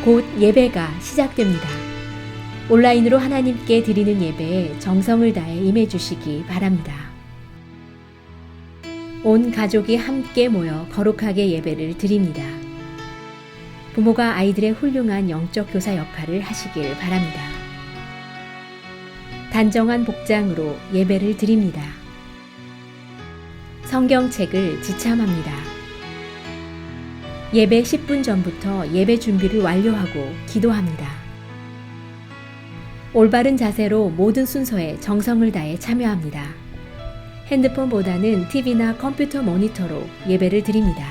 곧 예배가 시작됩니다. 온라인으로 하나님께 드리는 예배에 정성을 다해 임해 주시기 바랍니다. 온 가족이 함께 모여 거룩하게 예배를 드립니다. 부모가 아이들의 훌륭한 영적 교사 역할을 하시길 바랍니다. 단정한 복장으로 예배를 드립니다. 성경책을 지참합니다. 예배 10분 전부터 예배 준비를 완료하고 기도합니다. 올바른 자세로 모든 순서에 정성을 다해 참여합니다. 핸드폰보다는 TV나 컴퓨터 모니터로 예배를 드립니다.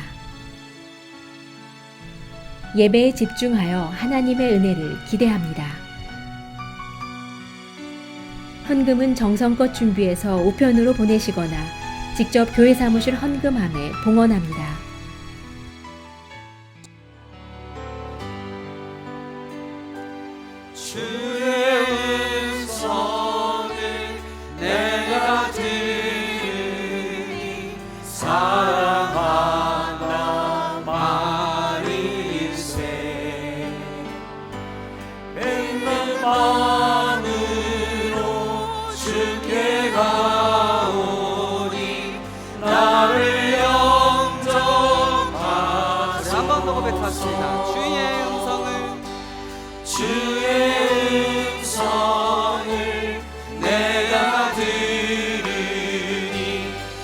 예배에 집중하여 하나님의 은혜를 기대합니다. 헌금은 정성껏 준비해서 우편으로 보내시거나 직접 교회 사무실 헌금함에 봉헌합니다. 주의 음성을 내가 들으니 사랑한다 말일세. 맹는 마음으로 주께 가오니 나를 영접하소서. 한 번 더 고백합시다. 주의 음성을 내가 들으니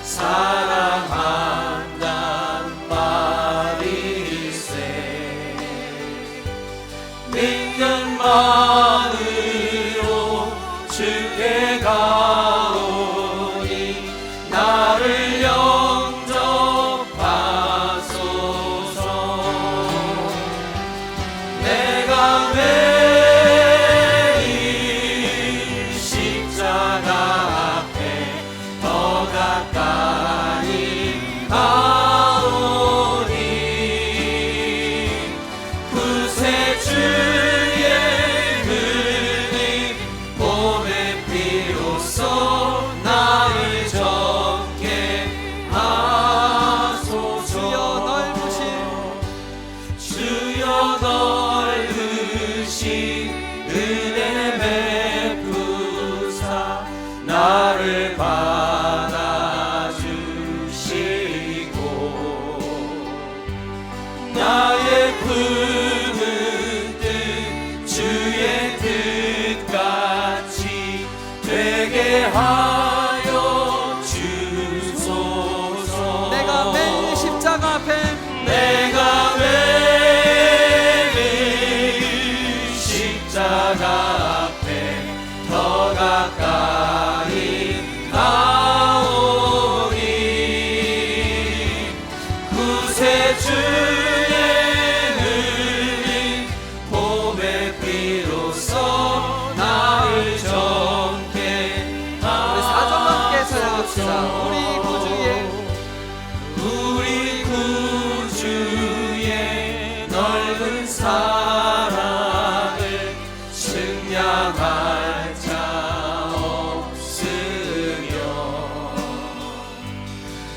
사랑한단 말일세. 믿는 마음으로 주께 가오니 나를 영접하소서. 내가 매일 십자가 앞에 더 가까이 가오니 구세주의 흘린 봄의 피로써 나를 정케 하소서. 주여 넓으신 은혜 베푸사 나를 받아주시고 나의 품은 뜻 주의 뜻같이 되게 하여 주소서. 내가 매일 십자가 앞에 내가 매일 십자가 앞에 더 가까이 가오니 구세주의 흘린 봄의 피로써 나를 정케 우리 4절 함께 찬양합시다. 우리 구주의 넓은 사랑을 측량할 자 없으며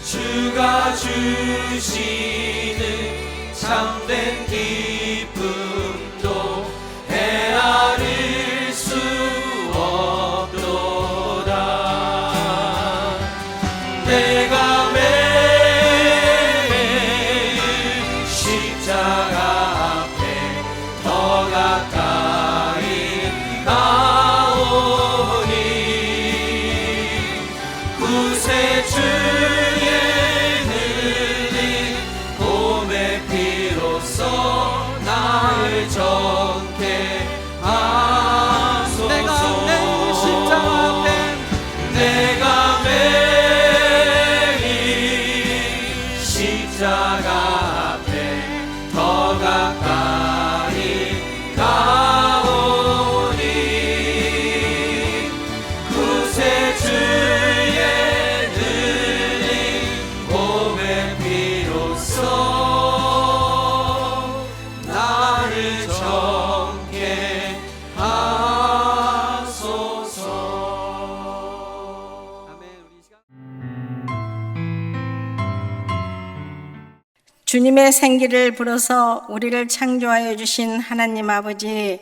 주가 주시는 참된 기쁨도 헤아릴 수 없도다. 내가 매일 십자가 앞에 더 가까이 가오니 구세주의 흘린 봄의 피로써 나를 정케 하소서. 내가 매일 십자가 앞에 내가 매일 십자가 앞에 더 가까이 가 주님의 생기를 불어서 우리를 창조하여 주신 하나님 아버지,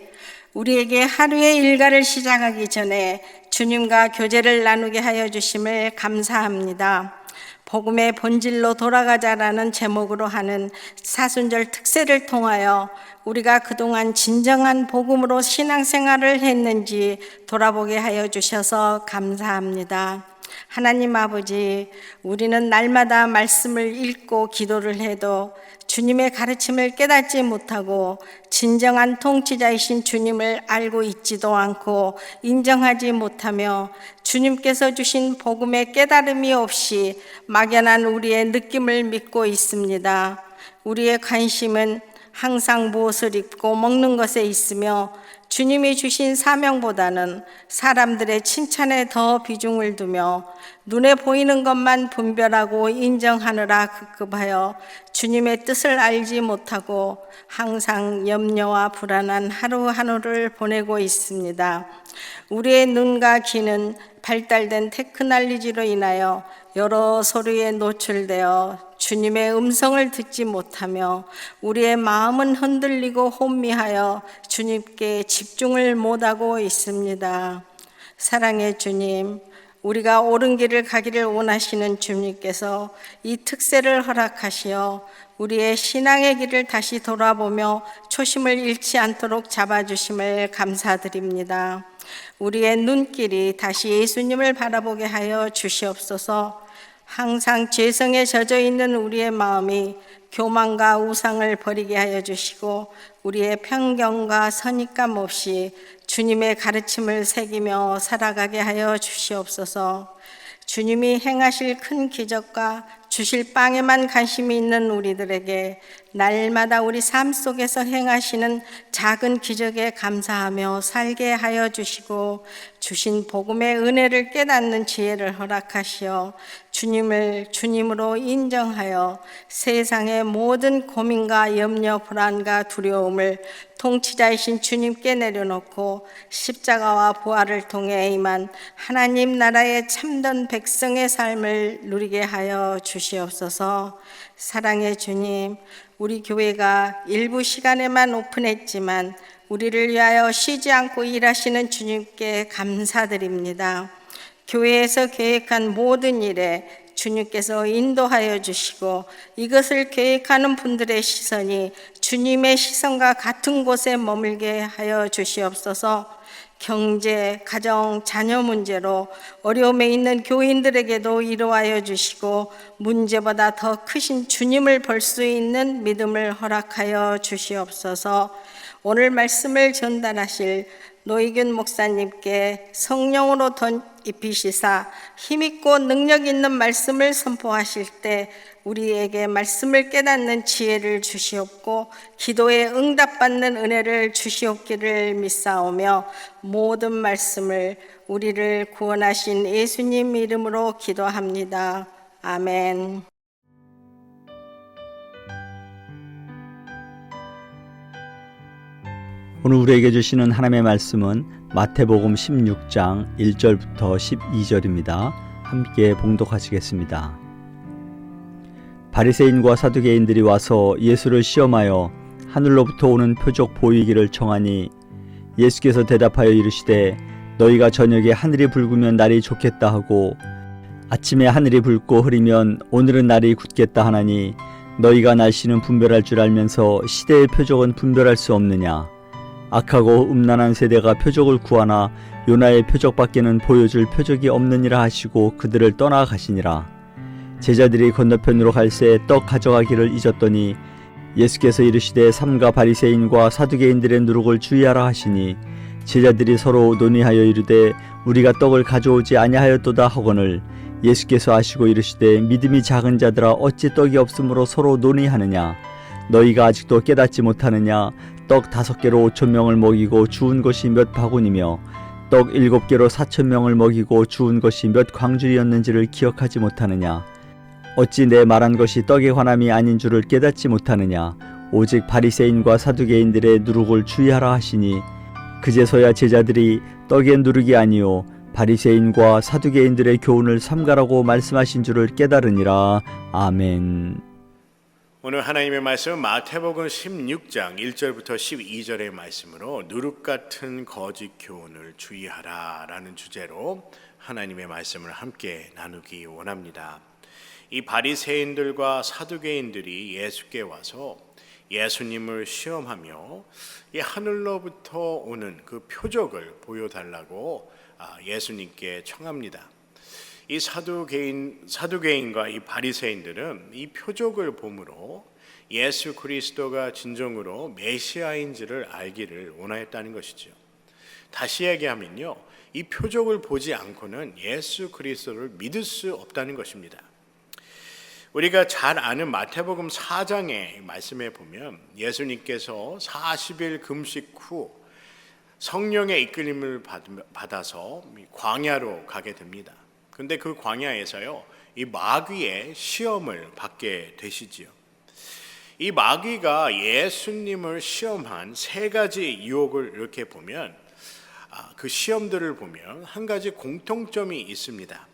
우리에게 하루의 일과를 시작하기 전에 주님과 교제를 나누게 하여 주심을 감사합니다. 복음의 본질로 돌아가자라는 제목으로 하는 사순절 특세를 통하여 우리가 그동안 진정한 복음으로 신앙생활을 했는지 돌아보게 하여 주셔서 감사합니다. 하나님 아버지, 우리는 날마다 말씀을 읽고 기도를 해도 주님의 가르침을 깨닫지 못하고 진정한 통치자이신 주님을 알고 있지도 않고 인정하지 못하며 주님께서 주신 복음의 깨달음이 없이 막연한 우리의 느낌을 믿고 있습니다. 우리의 관심은 항상 무엇을 입고 먹는 것에 있으며 주님이 주신 사명보다는 사람들의 칭찬에 더 비중을 두며 눈에 보이는 것만 분별하고 인정하느라 급급하여 주님의 뜻을 알지 못하고 항상 염려와 불안한 하루하루를 보내고 있습니다. 우리의 눈과 귀는 발달된 테크놀로지로 인하여 여러 소리에 노출되어 주님의 음성을 듣지 못하며 우리의 마음은 흔들리고 혼미하여 주님께 집중을 못하고 있습니다. 사랑의 주님, 우리가 옳은 길을 가기를 원하시는 주님께서 이 특세를 허락하시어 우리의 신앙의 길을 다시 돌아보며 초심을 잃지 않도록 잡아주심을 감사드립니다. 우리의 눈길이 다시 예수님을 바라보게 하여 주시옵소서. 항상 죄성에 젖어 있는 우리의 마음이 교만과 우상을 버리게 하여 주시고 우리의 편견과 선입감 없이 주님의 가르침을 새기며 살아가게 하여 주시옵소서. 주님이 행하실 큰 기적과 주실 빵에만 관심이 있는 우리들에게 날마다 우리 삶 속에서 행하시는 작은 기적에 감사하며 살게 하여 주시고 주신 복음의 은혜를 깨닫는 지혜를 허락하시어 주님을 주님으로 인정하여 세상의 모든 고민과 염려, 불안과 두려움을 통치자이신 주님께 내려놓고 십자가와 부활을 통해 임한 하나님 나라의 참된 백성의 삶을 누리게 하여 주시옵소서. 사랑의 주님, 우리 교회가 일부 시간에만 오픈했지만 우리를 위하여 쉬지 않고 일하시는 주님께 감사드립니다. 교회에서 계획한 모든 일에 주님께서 인도하여 주시고 이것을 계획하는 분들의 시선이 주님의 시선과 같은 곳에 머물게 하여 주시옵소서. 경제, 가정, 자녀 문제로 어려움에 있는 교인들에게도 위로하여 주시고 문제보다 더 크신 주님을 볼 수 있는 믿음을 허락하여 주시옵소서. 오늘 말씀을 전달하실 노희균 목사님께 성령으로 입히시사 힘있고 능력 있는 말씀을 선포하실 때 우리에게 말씀을 깨닫는 지혜를 주시옵고 기도에 응답받는 은혜를 주시옵기를 믿사오며 모든 말씀을 우리를 구원하신 예수님 이름으로 기도합니다. 아멘. 오늘 우리에게 주시는 하나님의 말씀은 마태복음 16장 1절부터 12절입니다. 함께 봉독하시겠습니다. 바리새인과 사두개인들이 와서 예수를 시험하여 하늘로부터 오는 표적 보이기를 청하니 예수께서 대답하여 이르시되 너희가 저녁에 하늘이 붉으면 날이 좋겠다 하고 아침에 하늘이 붉고 흐리면 오늘은 날이 굳겠다 하나니 너희가 날씨는 분별할 줄 알면서 시대의 표적은 분별할 수 없느냐. 악하고 음란한 세대가 표적을 구하나 요나의 표적밖에는 보여줄 표적이 없느니라 하시고 그들을 떠나가시니라. 제자들이 건너편으로 갈새 떡 가져가기를 잊었더니 예수께서 이르시되 삼가 바리새인과 사두개인들의 누룩을 주의하라 하시니 제자들이 서로 논의하여 이르되 우리가 떡을 가져오지 아니하였도다 하거늘 예수께서 아시고 이르시되 믿음이 작은 자들아 어찌 떡이 없으므로 서로 논의하느냐. 너희가 아직도 깨닫지 못하느냐. 떡 5개로 5,000명을 먹이고 주운 것이 몇 바구니며 떡 7개로 4,000명을 먹이고 주운 것이 몇 광줄이었는지를 기억하지 못하느냐. 어찌 내 말한 것이 떡에 관함이 아닌 줄을 깨닫지 못하느냐. 오직 바리새인과 사두개인들의 누룩을 주의하라 하시니 그제서야 제자들이 떡의 누룩이 아니요 바리새인과 사두개인들의 교훈을 삼가라고 말씀하신 줄을 깨달으니라. 아멘. 오늘 하나님의 말씀은 마태복음 16장 1절부터 12절의 말씀으로 누룩 같은 거짓 교훈을 주의하라 라는 주제로 하나님의 말씀을 함께 나누기 원합니다. 이 바리새인들과 사두개인들이 예수께 와서 예수님을 시험하며 이 하늘로부터 오는 그 표적을 보여달라고 예수님께 청합니다. 이 사두개인과 이 바리새인들은 이 표적을 보므로 예수 그리스도가 진정으로 메시아인지를 알기를 원하였다는 것이죠. 다시 얘기하면요, 이 표적을 보지 않고는 예수 그리스도를 믿을 수 없다는 것입니다. 우리가 잘 아는 마태복음 4장의 말씀에 보면 예수님께서 40일 금식 후 성령의 이끌림을 받아서 광야로 가게 됩니다. 근데 그 광야에서요, 이 마귀의 시험을 받게 되시지요. 이 마귀가 예수님을 시험한 세 가지 유혹을 이렇게 보면, 그 시험들을 보면 한 가지 공통점이 있습니다.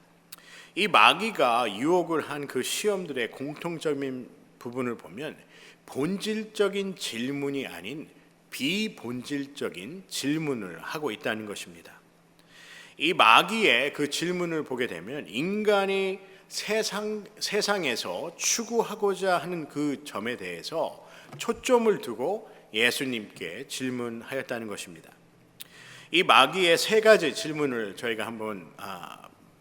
이 마귀가 유혹을 한 그 시험들의 공통적인 부분을 보면 본질적인 질문이 아닌 비본질적인 질문을 하고 있다는 것입니다. 이 마귀의 그 질문을 보게 되면 인간이 세상에서 추구하고자 하는 그 점에 대해서 초점을 두고 예수님께 질문하였다는 것입니다. 이 마귀의 세 가지 질문을 저희가 한번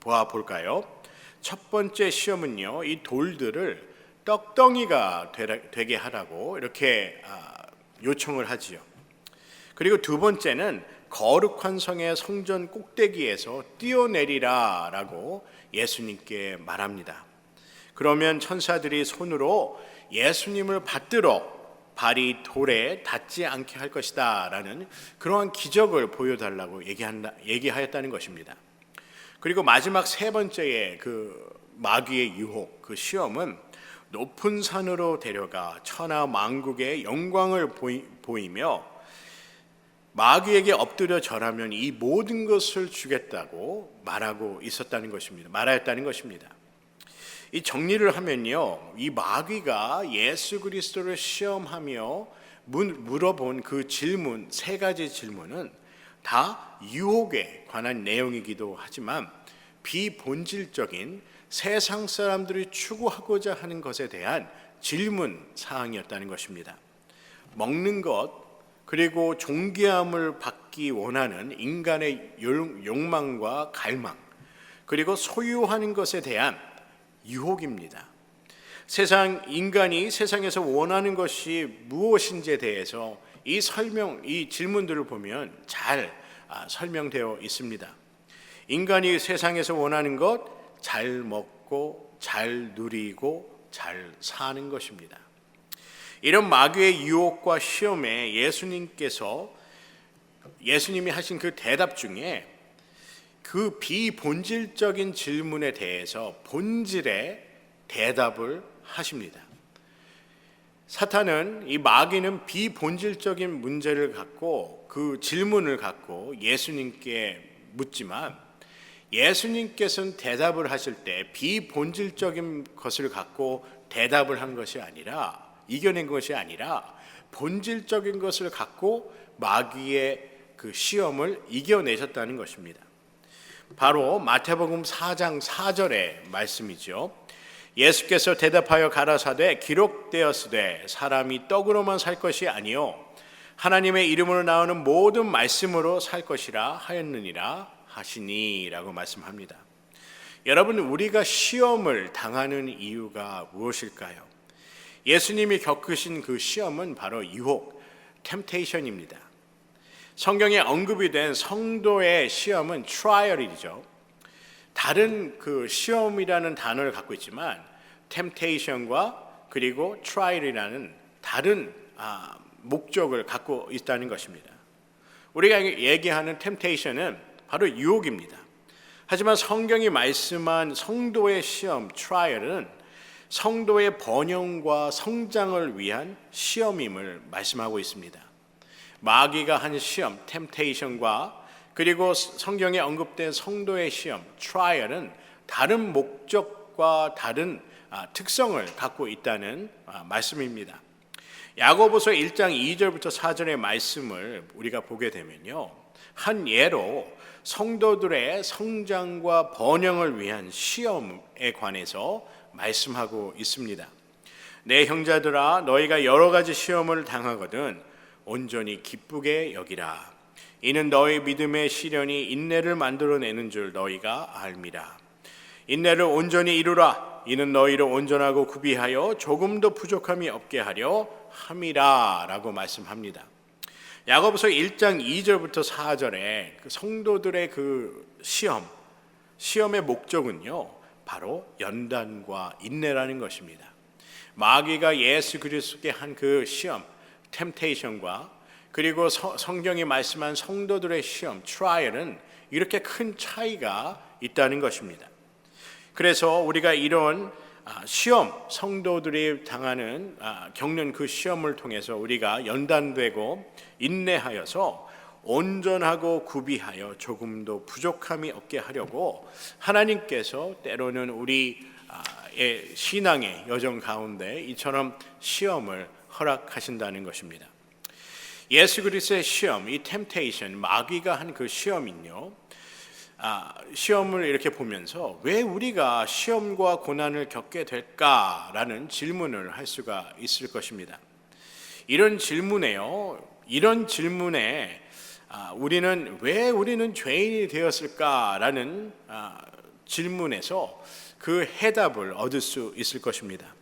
보아볼까요? 첫 번째 시험은요, 이 돌들을 떡덩이가 되게 하라고 이렇게 요청을 하지요. 그리고 두 번째는 거룩한 성의 성전 꼭대기에서 뛰어내리라 라고 예수님께 말합니다. 그러면 천사들이 손으로 예수님을 받들어 발이 돌에 닿지 않게 할 것이다 라는 그러한 기적을 보여달라고 얘기하였다는 것입니다. 그리고 마지막 세 번째의 그 마귀의 유혹, 그 시험은 높은 산으로 데려가 천하 만국의 영광을 보이며 마귀에게 엎드려 절하면 이 모든 것을 주겠다고 말하였다는 것입니다. 이 정리를 하면요, 이 마귀가 예수 그리스도를 시험하며 물어본 그 질문, 세 가지 질문은 다 유혹에 관한 내용이기도 하지만 비본질적인 세상 사람들이 추구하고자 하는 것에 대한 질문 사항이었다는 것입니다. 먹는 것, 그리고 존귀함을 받기 원하는 인간의 욕망과 갈망, 그리고 소유하는 것에 대한 유혹입니다. 인간이 세상에서 원하는 것이 무엇인지에 대해서 이 질문들을 보면 잘 설명되어 있습니다. 인간이 세상에서 원하는 것, 잘 먹고 잘 누리고 잘 사는 것입니다. 이런 마귀의 유혹과 시험에 예수님이 하신 그 대답 중에 그 비본질적인 질문에 대해서 본질의 대답을 하십니다. 이 마귀는 비본질적인 문제를 갖고 그 질문을 갖고 예수님께 묻지만 예수님께서는 대답을 하실 때 비본질적인 것을 갖고 대답을 한 것이 아니라, 이겨낸 것이 아니라 본질적인 것을 갖고 마귀의 그 시험을 이겨내셨다는 것입니다. 바로 마태복음 4장 4절의 말씀이죠. 예수께서 대답하여 가라사대 기록되었으되 사람이 떡으로만 살 것이 아니요 하나님의 이름으로 나오는 모든 말씀으로 살 것이라 하였느니라 하시니라고 말씀합니다. 여러분, 우리가 시험을 당하는 이유가 무엇일까요? 예수님이 겪으신 그 시험은 바로 유혹, 템테이션입니다. 성경에 언급이 된 성도의 시험은 트라이얼이죠. 다른 그 시험이라는 단어를 갖고 있지만 템테이션과 그리고 트라이얼이라는 다른 목적을 갖고 있다는 것입니다. 우리가 얘기하는 템테이션은 바로 유혹입니다. 하지만 성경이 말씀한 성도의 시험, 트라이얼은 성도의 번영과 성장을 위한 시험임을 말씀하고 있습니다. 마귀가 한 시험, 템테이션과 그리고 성경에 언급된 성도의 시험, 트라이얼은 다른 목적과 다른 특성을 갖고 있다는 말씀입니다. 야고보서 1장 2절부터 4절의 말씀을 우리가 보게 되면요, 한 예로 성도들의 성장과 번영을 위한 시험에 관해서 말씀하고 있습니다. 내 형제들아, 너희가 여러 가지 시험을 당하거든 온전히 기쁘게 여기라. 이는 너희 믿음의 시련이 인내를 만들어내는 줄 너희가 알미라. 인내를 온전히 이루라. 이는 너희를 온전하고 구비하여 조금도 부족함이 없게 하려 함이라 라고 말씀합니다. 야고보서 1장 2절부터 4절에 그 성도들의 그 시험의 목적은요, 바로 연단과 인내라는 것입니다. 마귀가 예수 그리스도께 한 그 시험, 템테이션과 그리고 성경이 말씀한 성도들의 시험, 트라이얼은 이렇게 큰 차이가 있다는 것입니다. 그래서 우리가 이런 시험, 성도들이 겪는 그 시험을 통해서 우리가 연단되고 인내하여서 온전하고 구비하여 조금도 부족함이 없게 하려고 하나님께서 때로는 우리의 신앙의 여정 가운데 이처럼 시험을 허락하신다는 것입니다. 예수 그리스도의 시험, 이 템테이션, 마귀가 한 그 시험은요, 시험을 이렇게 보면서 왜 우리가 시험과 고난을 겪게 될까라는 질문을 할 수가 있을 것입니다. 이런 질문에 우리는 죄인이 되었을까라는 질문에서 그 해답을 얻을 수 있을 것입니다.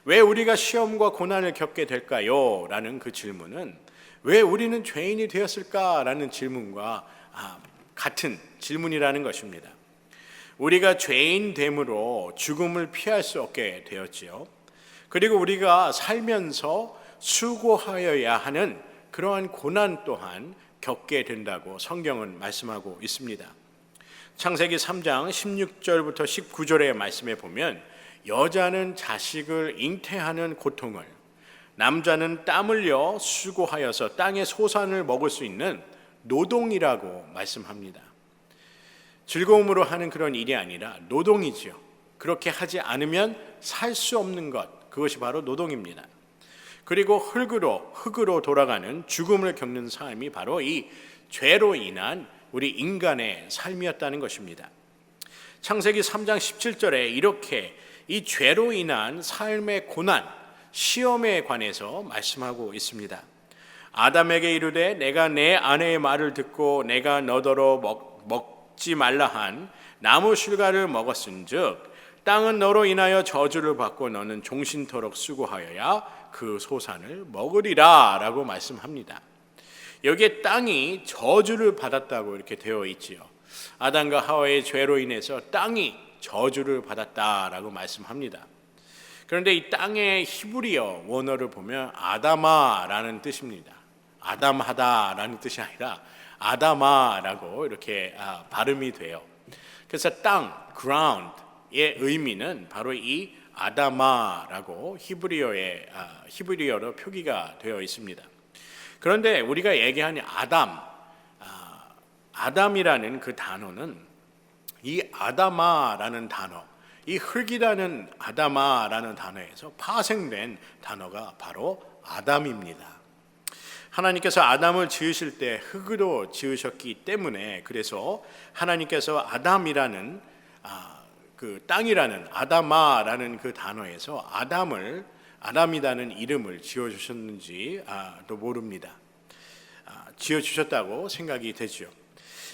왜 우리가 시험과 고난을 겪게 될까요? 라는 그 질문은 왜 우리는 죄인이 되었을까라는 질문과 같은 질문이라는 것입니다. 우리가 죄인됨으로 죽음을 피할 수 없게 되었지요. 그리고 우리가 살면서 수고하여야 하는 그러한 고난 또한 겪게 된다고 성경은 말씀하고 있습니다. 창세기 3장 16절부터 19절의 말씀에 보면 여자는 자식을 잉태하는 고통을, 남자는 땀 흘려 수고하여서 땅의 소산을 먹을 수 있는 노동이라고 말씀합니다. 즐거움으로 하는 그런 일이 아니라 노동이지요. 그렇게 하지 않으면 살 수 없는 것, 그것이 바로 노동입니다. 그리고 흙으로 돌아가는 죽음을 겪는 삶이 바로 이 죄로 인한 우리 인간의 삶이었다는 것입니다. 창세기 3장 17절에 이렇게 이 죄로 인한 삶의 고난, 시험에 관해서 말씀하고 있습니다. 아담에게 이르되 내가 내 아내의 말을 듣고 내가 너더러 먹지 말라 한 나무 실과를 먹었은즉 땅은 너로 인하여 저주를 받고 너는 종신토록 수고하여야 그 소산을 먹으리라 라고 말씀합니다. 여기에 땅이 저주를 받았다고 이렇게 되어 있지요. 아담과 하와의 죄로 인해서 땅이 저주를 받았다라고 말씀합니다. 그런데 이 땅의 히브리어 원어를 보면 아다마라는 뜻입니다. 아담하다라는 뜻이 아니라 아다마라고 이렇게 발음이 돼요. 그래서 땅, ground의 의미는 바로 이 아다마라고 히브리어로 표기가 되어 있습니다. 그런데 우리가 얘기하는 아담이라는 그 단어는 이 아다마라는 단어, 이 흙이라는 아다마라는 단어에서 파생된 단어가 바로 아담입니다. 하나님께서 아담을 지으실 때 흙으로 지으셨기 때문에 그래서 하나님께서 아담이라는 그 땅이라는 아다마라는 그 단어에서 아담이라는 이름을 지어주셨는지도 모릅니다. 지어주셨다고 생각이 되죠.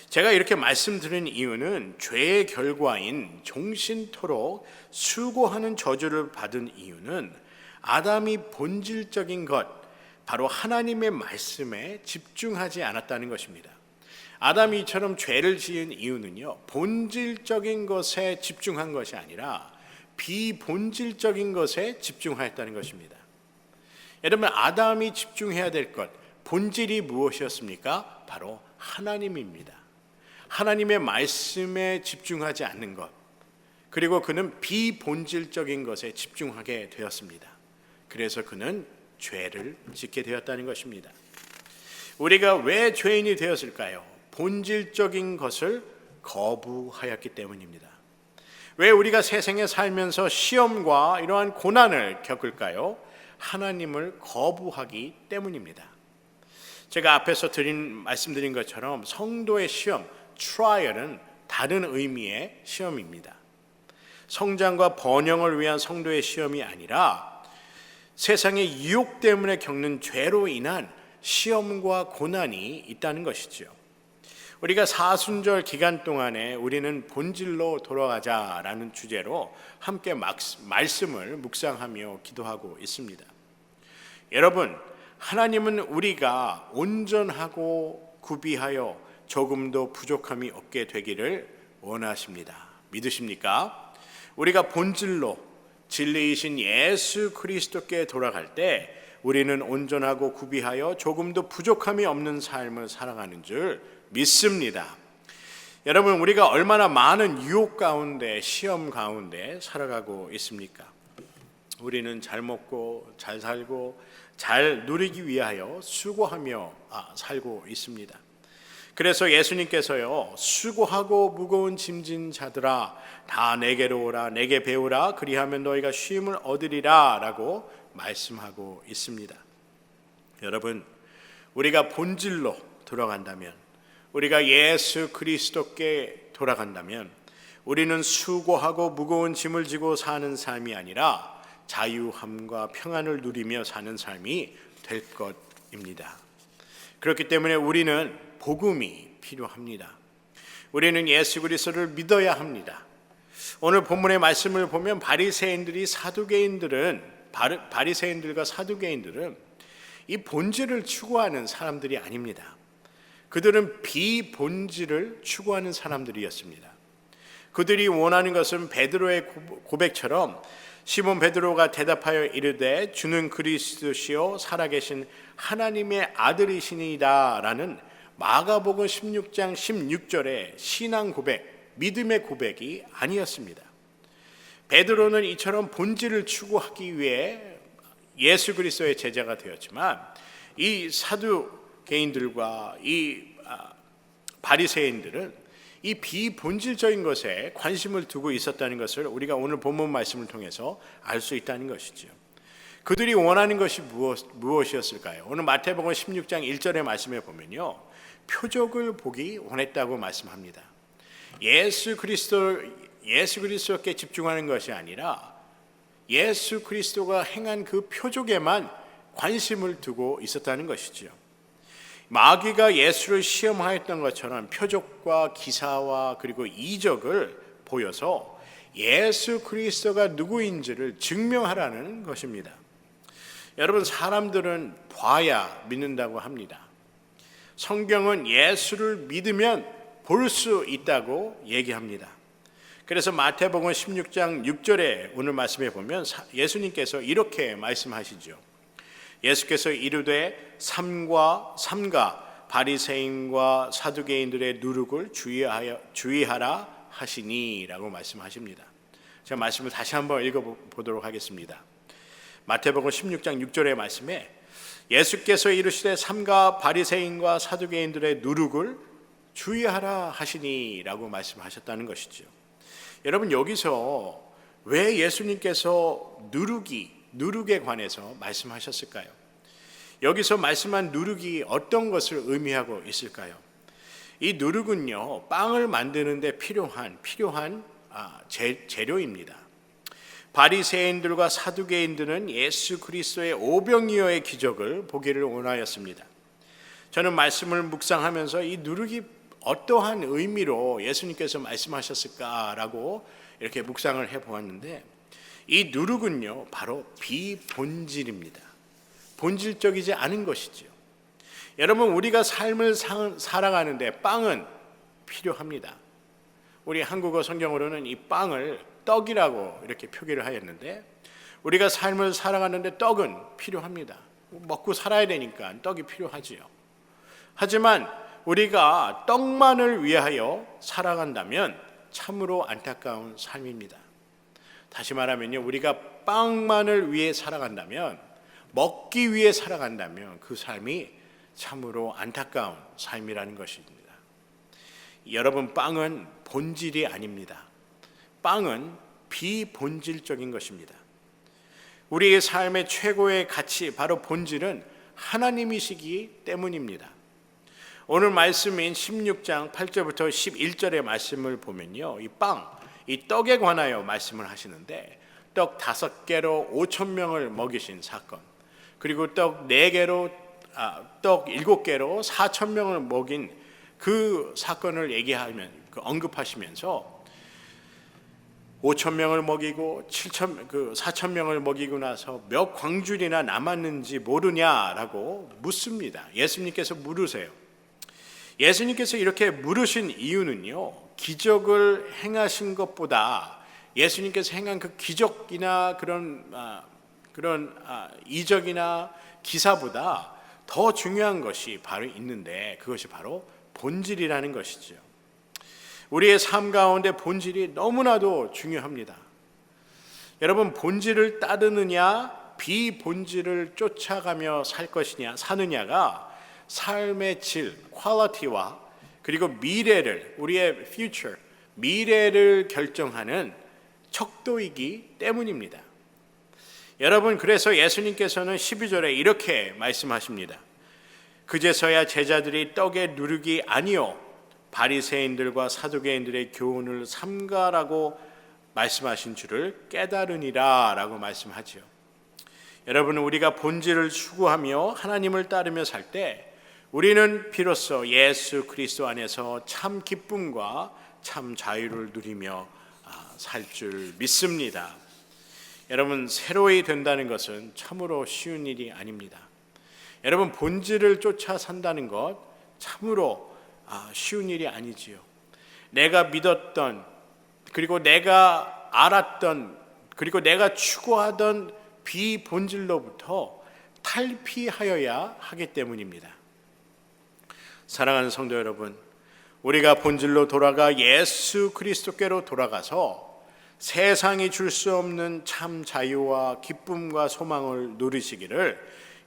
제가 이렇게 말씀드린 이유는 죄의 결과인 종신토록 수고하는 저주를 받은 이유는 아담이 본질적인 것, 바로 하나님의 말씀에 집중하지 않았다는 것입니다. 아담이 이처럼 죄를 지은 이유는요, 본질적인 것에 집중한 것이 아니라 비본질적인 것에 집중하였다는 것입니다. 여러분, 아담이 집중해야 될 것, 본질이 무엇이었습니까? 바로 하나님입니다. 하나님의 말씀에 집중하지 않는 것, 그리고 그는 비본질적인 것에 집중하게 되었습니다. 그래서 그는 죄를 짓게 되었다는 것입니다. 우리가 왜 죄인이 되었을까요? 본질적인 것을 거부하였기 때문입니다. 왜 우리가 세상에 살면서 시험과 이러한 고난을 겪을까요? 하나님을 거부하기 때문입니다. 제가 앞에서 말씀드린 것처럼 성도의 시험, trial은 다른 의미의 시험입니다. 성장과 번영을 위한 성도의 시험이 아니라 세상의 유혹 때문에 겪는 죄로 인한 시험과 고난이 있다는 것이죠. 우리가 사순절 기간 동안에 우리는 본질로 돌아가자라는 주제로 함께 말씀을 묵상하며 기도하고 있습니다. 여러분, 하나님은 우리가 온전하고 구비하여 조금도 부족함이 없게 되기를 원하십니다. 믿으십니까? 우리가 본질로 진리이신 예수 그리스도께 돌아갈 때 우리는 온전하고 구비하여 조금도 부족함이 없는 삶을 살아가는 줄 믿습니다. 여러분, 우리가 얼마나 많은 유혹 가운데, 시험 가운데 살아가고 있습니까? 우리는 잘 먹고 잘 살고 잘 누리기 위하여 수고하며 살고 있습니다. 그래서 예수님께서요, 수고하고 무거운 짐진 자들아 다 내게로 오라, 내게 배우라, 그리하면 너희가 쉼을 얻으리라 라고 말씀하고 있습니다. 여러분, 우리가 본질로 돌아간다면, 우리가 예수 그리스도께 돌아간다면 우리는 수고하고 무거운 짐을 지고 사는 삶이 아니라 자유함과 평안을 누리며 사는 삶이 될 것입니다. 그렇기 때문에 우리는 복음이 필요합니다. 우리는 예수 그리스도를 믿어야 합니다. 오늘 본문의 말씀을 보면 바리새인들과 사두개인들은 이 본질을 추구하는 사람들이 아닙니다. 그들은 비본질을 추구하는 사람들이었습니다. 그들이 원하는 것은 베드로의 고백처럼 시몬 베드로가 대답하여 이르되 주는 그리스도시요 살아계신 하나님의 아들이시니이다 라는 마가복음 16장 16절의 신앙 고백, 믿음의 고백이 아니었습니다. 베드로는 이처럼 본질을 추구하기 위해 예수 그리스도의 제자가 되었지만 이 사두개인들과 이 바리새인들은 이 비본질적인 것에 관심을 두고 있었다는 것을 우리가 오늘 본문 말씀을 통해서 알 수 있다는 것이죠. 그들이 원하는 것이 무엇이었을까요? 오늘 마태복음 16장 1절의 말씀에 보면요, 표적을 보기 원했다고 말씀합니다. 예수 그리스도께 집중하는 것이 아니라 예수 그리스도가 행한 그 표적에만 관심을 두고 있었다는 것이죠. 마귀가 예수를 시험하였던 것처럼 표적과 기사와 그리고 이적을 보여서 예수 그리스도가 누구인지를 증명하라는 것입니다. 여러분, 사람들은 봐야 믿는다고 합니다. 성경은 예수를 믿으면 볼 수 있다고 얘기합니다. 그래서 마태복음 16장 6절에 오늘 말씀해 보면 예수님께서 이렇게 말씀하시죠. 예수께서 이르되 삼가 바리새인과 사두개인들의 누룩을 주의하라 하시니라고 말씀하십니다. 제가 말씀을 다시 한번 읽어보도록 하겠습니다. 마태복음 16장 6절의 말씀에 예수께서 이르시되 삼가 바리새인과 사두개인들의 누룩을 주의하라 하시니라고 말씀하셨다는 것이죠. 여러분, 여기서 왜 예수님께서 누룩에 관해서 말씀하셨을까요? 여기서 말씀한 누룩이 어떤 것을 의미하고 있을까요? 이 누룩은요, 빵을 만드는데 필요한 재료입니다. 바리새인들과 사두개인들은 예수 그리스도의 오병이어의 기적을 보기를 원하였습니다. 저는 말씀을 묵상하면서 이 누룩이 어떠한 의미로 예수님께서 말씀하셨을까라고 이렇게 묵상을 해보았는데, 이 누룩은요, 바로 비본질입니다. 본질적이지 않은 것이죠. 여러분, 우리가 삶을 살아가는데 빵은 필요합니다. 우리 한국어 성경으로는 이 빵을 떡이라고 이렇게 표기를 하였는데, 우리가 삶을 살아가는데 떡은 필요합니다. 먹고 살아야 되니까 떡이 필요하지요. 하지만 우리가 떡만을 위하여 살아간다면 참으로 안타까운 삶입니다. 다시 말하면요, 우리가 빵만을 위해 살아간다면, 먹기 위해 살아간다면 그 삶이 참으로 안타까운 삶이라는 것입니다. 여러분, 빵은 본질이 아닙니다. 빵은 비본질적인 것입니다. 우리의 삶의 최고의 가치, 바로 본질은 하나님이시기 때문입니다. 오늘 말씀인 16장 8절부터 11절의 말씀을 보면요, 이 빵, 이 떡에 관하여 말씀을 하시는데, 떡 5개로 5,000명을 먹이신 사건, 그리고 떡 7개로 4,000명을 먹인 그 사건을 언급하시면서 5,000명을 먹이고 4,000명을 먹이고 나서 몇 광줄이나 남았는지 모르냐라고 묻습니다. 예수님께서 물으세요. 예수님께서 이렇게 물으신 이유는요, 기적을 행하신 것보다 예수님께서 행한 그 기적이나 그런 이적이나 기사보다 더 중요한 것이 바로 있는데, 그것이 바로 본질이라는 것이죠. 우리의 삶 가운데 본질이 너무나도 중요합니다. 여러분, 본질을 따르느냐 비본질을 쫓아가며 살 것이냐 사느냐가 삶의 질, 퀄리티와 그리고 미래를, 우리의 future, 미래를 결정하는 척도이기 때문입니다. 여러분, 그래서 예수님께서는 12절에 이렇게 말씀하십니다. 그제서야 제자들이 떡에 누룩이 아니요 바리새인들과 사두개인들의 교훈을 삼가라고 말씀하신 줄을 깨달으니라 라고 말씀하지요. 여러분, 우리가 본질을 추구하며 하나님을 따르며 살 때 우리는 비로소 예수 그리스도 안에서 참 기쁨과 참 자유를 누리며 살 줄 믿습니다. 여러분, 새로이 된다는 것은 참으로 쉬운 일이 아닙니다. 여러분, 본질을 쫓아 산다는 것 참으로 쉬운 일이 아니지요. 내가 믿었던, 그리고 내가 알았던, 그리고 내가 추구하던 비본질로부터 탈피하여야 하기 때문입니다. 사랑하는 성도 여러분, 우리가 본질로 돌아가 예수 그리스도께로 돌아가서 세상이 줄 수 없는 참 자유와 기쁨과 소망을 누리시기를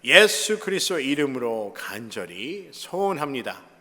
예수 그리스도 이름으로 간절히 소원합니다.